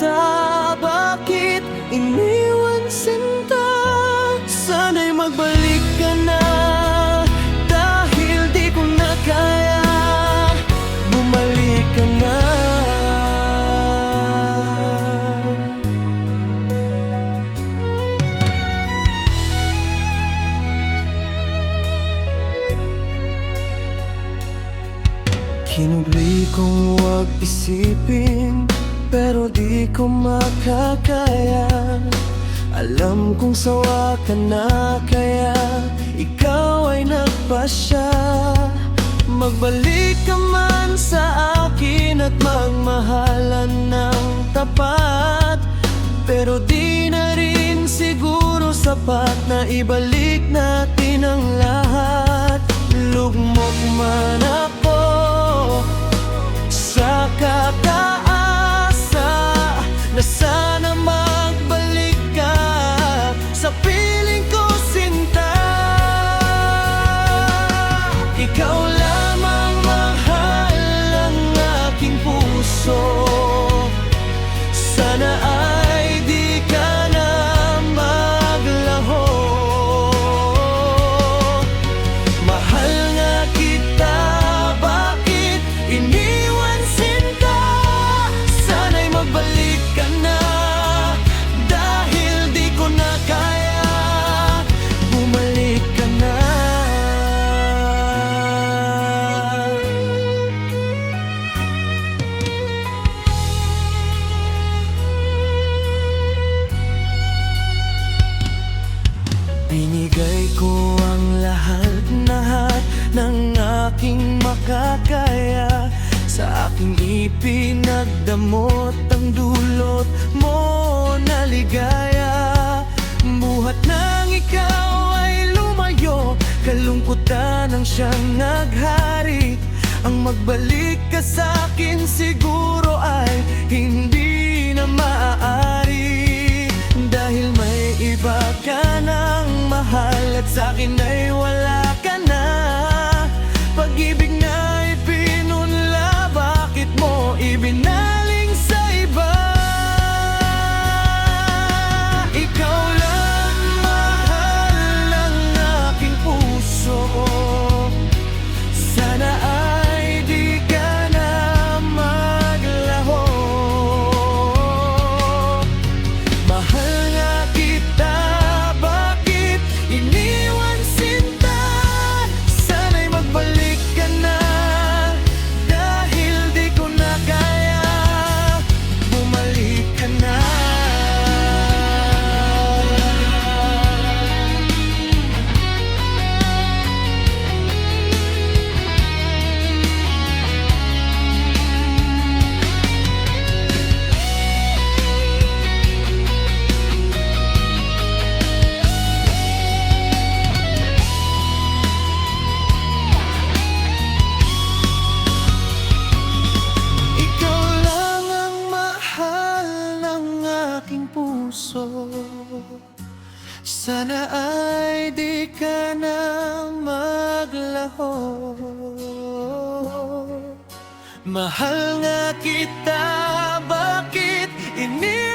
kita, bakit iniwan sinta? Sana'y magbalik ka na, dahil di ko na kaya. Bumalik ka na. Kinubli kong huwag isipin, pero di ko makakaya. Alam kong sawa ka na, kaya ikaw ay nagpasya. Magbalik ka man sa akin at magmahalan ng tapat, pero di na rin siguro sapat na ibalik natin ang lahat. Lugmok man ako sa kakaasa na sana magbalik ka sa piling ko, sinta. Ikaw lamang, mahal ng aking puso. Sana ay di ka na maglaho. Mahal nga kita, bakit iniwan sinta? Sana'y magbalik ka na, dahil di ko na kaya. Bumalik ka na. Binigay ko ang lahat ng aking makakaya. Sa aking ipinagdamot ang dulot mo na ligaya. Buhat nang ikaw ay lumayo, kalungkutan ang siyang naghari. Ang magbalik ka sa akin siguro ay hindi na maaari, dahil may iba ka ng mahal at sa'kin ay wala ka na. Pag-ibig na ipinunla, bakit mo ibinaling sa iba? Ikaw lang, mahal ng aking puso. Sana ay di ka na maglaho. Mahal nga kita, bakit iniwan sinta? Sana'y magbalik ka na, dahil di ko na kaya. Bumalik ka na. Ikaw lang ang mahal ng aking puso. Sana ay di ka na maglaho. Mahal nga kita, bakit ini